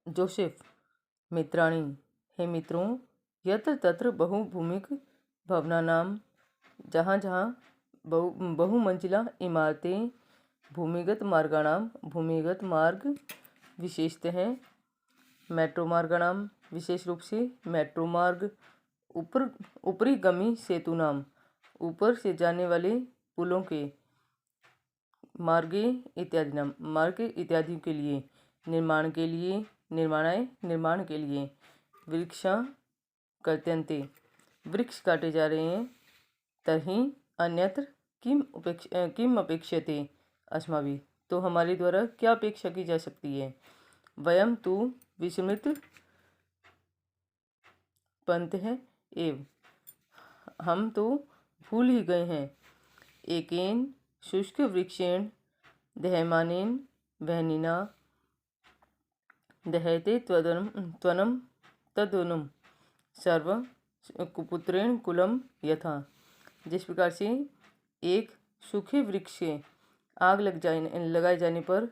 Joseph मित्राणि, हे मित्रों, यत्र तत्र बहुभूमिक भवनानां, जहाँ जहाँ बहुमंजिला इमारतें, भूमिगत मार्गाणां, भूमिगत मार्ग विशेषतः मेट्रो मार्गाणां, विशेष रूप से मेट्रो मार्ग, ऊपरी गमी सेतूनाम, ऊपर से जाने वाले पुलों के, मार्गे इत्यादि नाम, मार्ग इत्यादि के लिए, निर्माण के लिए, निर्माण के लिए, वृक्षा कर्त्यन्ते, वृक्ष काटे जा रहे हैं, तर्हि अन्यत्र किम अपेक्षते अस्माभिः, तो हमारे द्वारा क्या अपेक्षा की जा सकती है। वयम तु विस्मृत पंत है एव, हम तो भूल ही गए हैं। एकेन शुष्क वृक्षेण दह्यमानेन वह्निना दह्यते त्वनं तद्वनं सर्व कुपुत्रेण कुलम यथा, जिस प्रकार से एक सूखे वृक्ष से आग लगाए जाने पर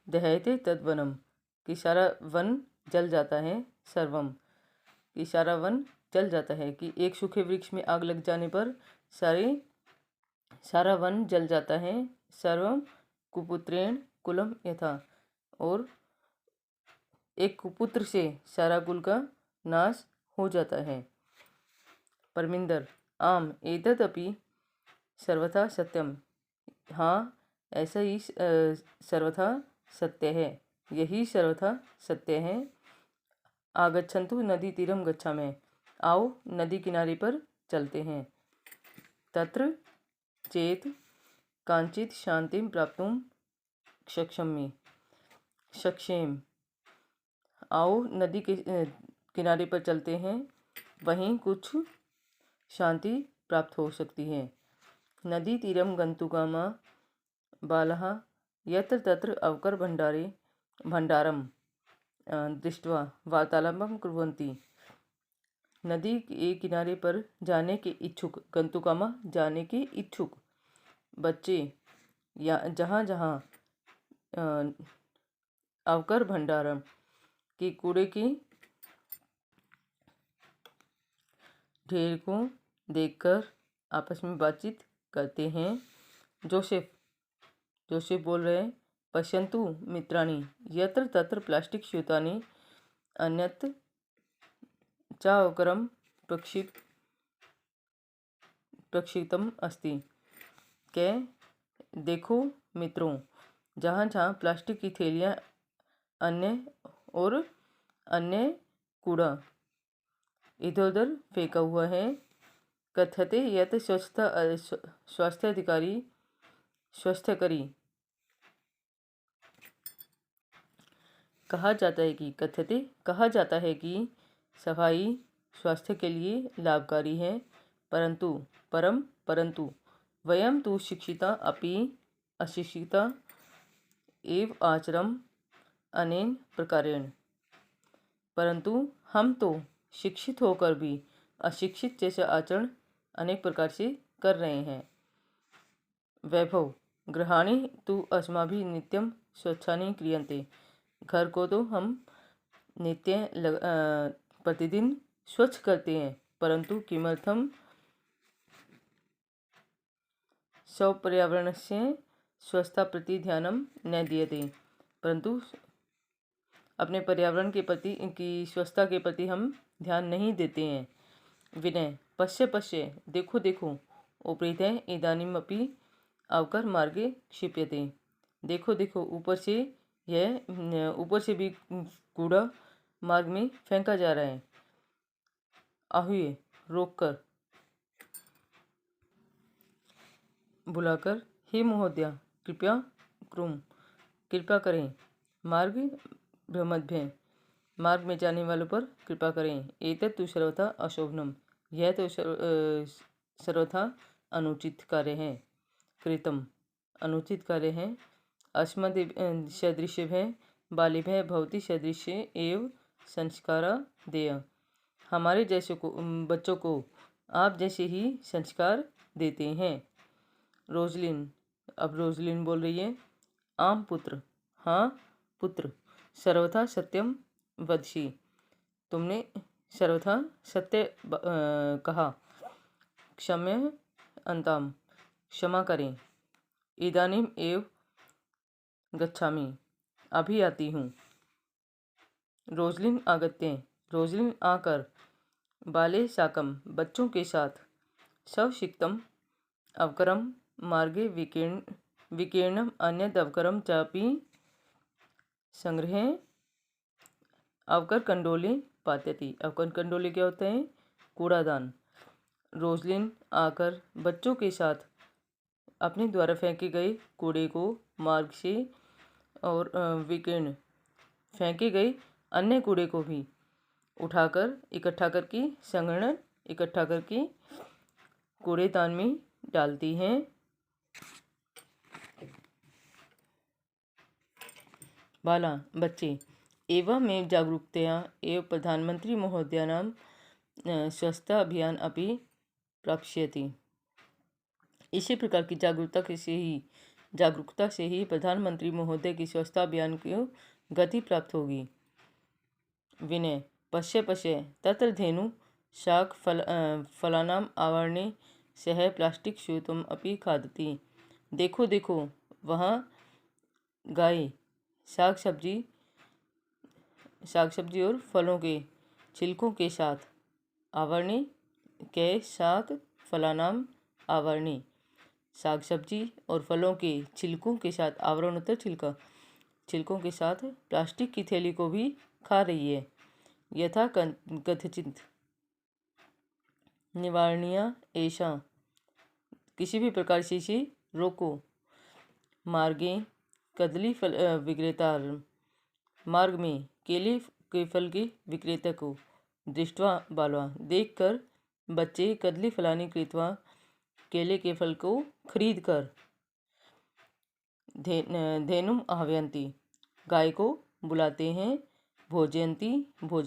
दह्यते तद्वनम, कि सारा वन जल जाता है, सर्वम कि सारा वन जल जाता है, कि एक सूखे वृक्ष में आग लग जाने पर सारा वन जल जाता है, सर्वम कुपुत्रेण कुलम यथा, और एक कुपुत्र से सारा कुल का नाश हो जाता है। परमिंदर, आम एतदपि सर्वथा सत्यम, हाँ ऐसा ही सर्वथा सत्य है, यही सर्वथा सत्य है। आगच्छन्तु नदी तीरम गच्छामः, आओ नदी किनारे पर चलते हैं। तत्र चेत कांचित शांतिम प्राप्तुम सक्षेम, आओ नदी के किनारे पर चलते हैं, वहीं कुछ शांति प्राप्त हो सकती है। नदी तीरम गंतुकामा बालः यत्र तत्र अवकर भंडारम दृष्ट्वा वार्तालापं कुर्वन्ति, नदी के किनारे पर जाने के इच्छुक, गंतुकामा जाने के इच्छुक बच्चे, या जहाँ जहाँ अवकर भंडारम की कूड़े की ढेर को देखकर आपस में बातचीत करते हैं। जोसेफ बोल रहे हैं, पश्यन्तु मित्राणि, यत्र तत्र प्लास्टिक स्यूतानि अन्यत्र चावकरम प्रक्षिप्तम अस्ति, के देखो मित्रों, जहाँ जहाँ प्लास्टिक की थैलियाँ अन्य कूड़ा इधर उधर फेंका हुआ है। कथ्यते यत् स्वास्थ्यकरी, कहा जाता है कि सफाई स्वास्थ्य के लिए लाभकारी है, परंतु वयम तु शिक्षिता अपि अशिक्षिता एव आचरम अनेन प्रकारेण, परंतु हम तो शिक्षित होकर भी अशिक्षित जैसा आचरण अनेक प्रकार से कर रहे हैं। वैभव, गृहाणि तु अस्माभिः नित्यं स्वच्छानि क्रियन्ते, घर को तो हम नित्य प्रतिदिन स्वच्छ करते हैं, परंतु किमर्थम स्वपर्यावरणस्य स्वस्थता प्रति ध्यानं न दीयते, परंतु अपने पर्यावरण के प्रति, इनकी स्वच्छता के प्रति हम ध्यान नहीं देते हैं। विनय, पश्य देखो उपरीतः इदानीमपि अवकर मार्गे क्षिप्यते, देखो ऊपर से भी कूड़ा मार्ग में फेंका जा रहा है। आहूय, रोककर, बुलाकर, हे महोदय कृपया करें, मार्ग भ्रमद्भ्य, मार्ग में जाने वालों पर कृपा करें। एतत् तु सर्वथा अशोभनम, यह तो सर्वथा अनुचित कार्य है। कृतम, अनुचित कार्य है। अस्मद् सदृशेभ्यः बालेभ्यः भवती सदृशे एव संस्कारा देय, हमारे जैसे बच्चों को आप जैसे ही संस्कार देते हैं। रोजलिन, अब रोजलिन बोल रही है, आम पुत्र, हाँ पुत्र, सर्वथा सत्यम वदसि, तुमने सर्वथा सत्य कहा। क्षम्य अंताम, क्षमा करें। इदानीम एव गच्छामि, अभी आती हूँ। रोजलिन आगत्य, रोजलिन आकर। बाले साकम, बच्चों के साथ। सवशिक्तम अवकरम मार्गे विकीर्णम अन्यद अवकरम चापि संग्रहे अवकर कंडोले पात्यति। अवकर कंडोले क्या होते हैं? कूड़ादान। रोजलिन आकर बच्चों के साथ अपने द्वारा फेंके गए कूड़े को मार्ग से और विकीर्ण फेंके गए अन्य कूड़े को भी उठाकर इकट्ठा करके संग्रहण इकट्ठा करके कूड़ेदान में डालती हैं। बाला, बच्चे। एवमेव जागरूकतया एव प्रधानमंत्री महोदयानां स्वच्छता अभियान अपि प्राप्स्यति। इसी प्रकार की जागरूकता से ही प्रधानमंत्री महोदय की स्वच्छता अभियान को गति प्राप्त होगी। विनय, पश्य पश्य तत्र धेनु शाक फलानाम आवरणे सह प्लास्टिक स्यूतम अपि खादति। देखो देखो, वहाँ गाय साग सब्जी और फलों के छिलकों के साथ आवरणे के साथ फलानाम आवरणे, साग सब्जी और फलों के छिलकों के साथ, आवरण होता है छिलकों के साथ प्लास्टिक की थैली को भी खा रही है। यथा कथचित निवारणीय ऐसा, किसी भी प्रकार से इसे रोको। मार्गे कदली फल विक्रेता, मार्ग में केले के फल के विक्रेता को दृष्टवा बालवा, देखकर बच्चे कदली फलानी कृत्वा, केले के फल को खरीद कर धेनुम आह्वयन्ति, गाय को बुलाते हैं। भोजयन्ति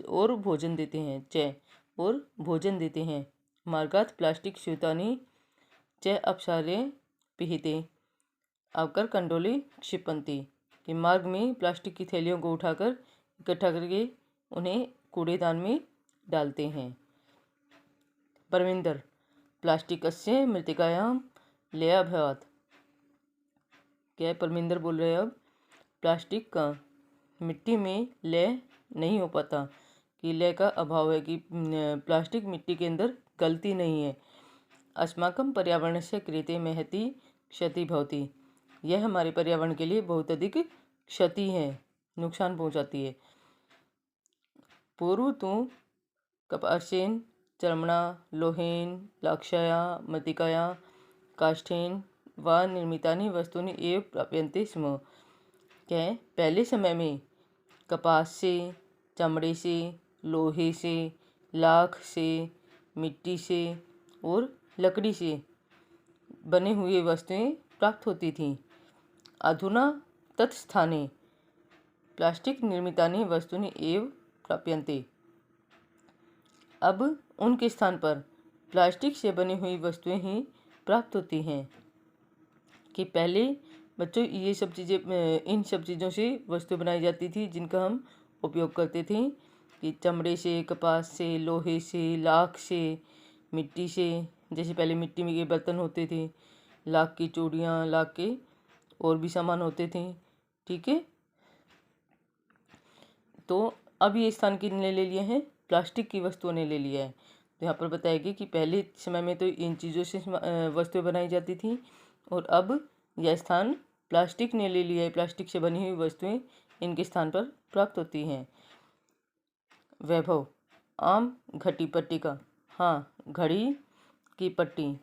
और भोजन देते हैं। और भोजन देते हैं। मार्गात प्लास्टिक स्यूतानि च अपसारे पिहिते अवकर कंडोले क्षिपन्ति, कि मार्ग में प्लास्टिक की थैलियों को उठाकर इकट्ठा करके उन्हें कूड़ेदान में डालते हैं। परमिंदर, प्लास्टिकस्य मृत्तिकायां लयाभवत्। क्या है? परमिंदर बोल रहे हैं अब प्लास्टिक का मिट्टी में लय नहीं हो पाता, कि लय का अभाव है, कि प्लास्टिक मिट्टी के अंदर गलती नहीं है। अस्माकं पर्यावरणस्य कृते महती क्षति भवति, यह हमारे पर्यावरण के लिए बहुत अधिक क्षति है, नुकसान पहुंचाती है। पूर्व तो कपासेन चर्मणा लोहेन लाक्षया मृत्तिकाया काष्ठेन व निर्मितानि वस्तूनि एव प्राप्यन्ते स्म। क्या है? पहले समय में कपास से, चमड़े से, लोहे से, लाख से, मिट्टी से और लकड़ी से बने हुए वस्तुएं प्राप्त होती थीं। अधुना तत्स्थाने प्लास्टिक निर्मितानि वस्तूनि एव प्राप्यन्ते। अब उनके स्थान पर प्लास्टिक से बनी हुई वस्तुएं ही प्राप्त होती हैं। कि पहले बच्चों ये सब चीज़ें, इन सब चीज़ों से वस्तु बनाई जाती थी जिनका हम उपयोग करते थे, कि चमड़े से, कपास से, लोहे से, लाख से, मिट्टी से। जैसे पहले मिट्टी में के बर्तन होते थे, लाख की चूड़ियाँ, लाख के और भी सामान होते थे। ठीक है, तो अब ये स्थान किसने ले लिए हैं? प्लास्टिक की वस्तुओं ने ले लिया है। तो यहाँ पर बताएगी कि पहले समय में तो इन चीज़ों से वस्तुएं बनाई जाती थी, और अब यह स्थान प्लास्टिक ने ले लिया है। प्लास्टिक से बनी हुई वस्तुएं इनके स्थान पर प्राप्त होती हैं। वैभव, आम घटी पट्टिका, हाँ घड़ी की पट्टी।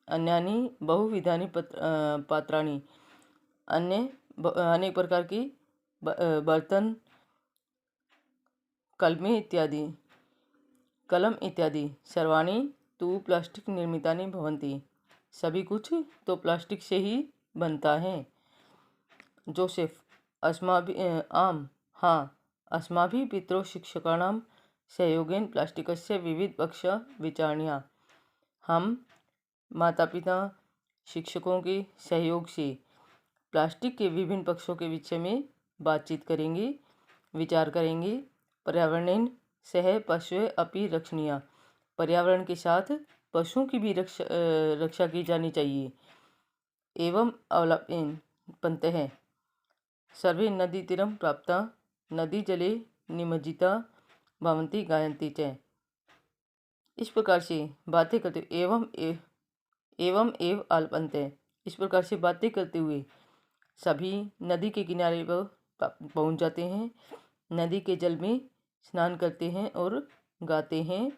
अन्यानी बहुविधानी पात्राणी, अन्य अनेक प्रकार की बर्तन, कलम इत्यादि। सर्वाणी तु प्लास्टिक निर्मितानि भवन्ति, सभी कुछ तो प्लास्टिक से ही बनता है। जोसेफ, आम हाँ अस्माभिः पितरौ शिक्षकाणां सहयोगेन प्लास्टिकस्य विविधपक्षा विचारणीया। हम माता पिता शिक्षकों के सहयोग से प्लास्टिक के विभिन्न पक्षों के विषय में बातचीत करेंगे, विचार करेंगे। पर्यावरणेन सह पशु अपि रक्षणीया, पर्यावरण के साथ पशुओं की भी रक्षा की जानी चाहिए। एवं अवलंबन पंतः सर्वे नदीतीरं प्राप्ता नदी जले निमज्जिता भवन्ति गायन्ति च। इस प्रकार से बातें करते एवं एव अल्पन्ते, इस प्रकार से बातें करते हुए सभी नदी के किनारे पर पहुंच जाते हैं, नदी के जल में स्नान करते हैं और गाते हैं।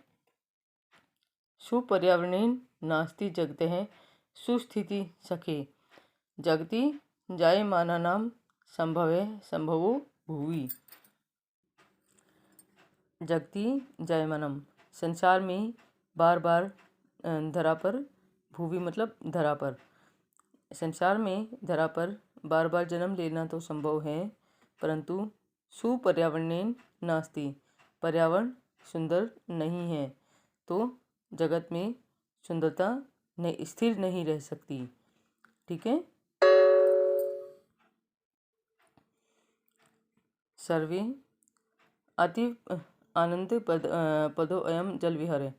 सुपर्यावरणेन नास्ति जगतः सुस्थिति सखे, जगति जायमानानां संभवो भुवि। जगति जायमानम, संसार में बार बार धरा पर, भुवि मतलब धरा पर, संसार में धरा पर बार बार जन्म लेना तो संभव है, परंतु सुपर्यावरणेन नास्ति, पर्यावरण सुंदर नहीं है तो जगत में सुंदरता स्थिर नहीं रह सकती। ठीक है। सर्वे अतीव आनंद पदो अयम जल विहार,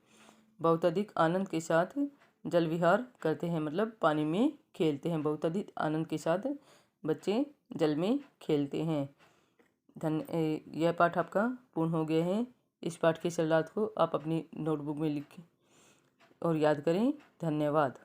बहुत अधिक आनंद के साथ जल विहार करते हैं, मतलब पानी में खेलते हैं। बहुत अधिक आनंद के साथ बच्चे जल में खेलते हैं। यह पाठ आपका पूर्ण हो गया है। इस पाठ के शब्दार्थ को आप अपनी नोटबुक में लिखें और याद करें। धन्यवाद।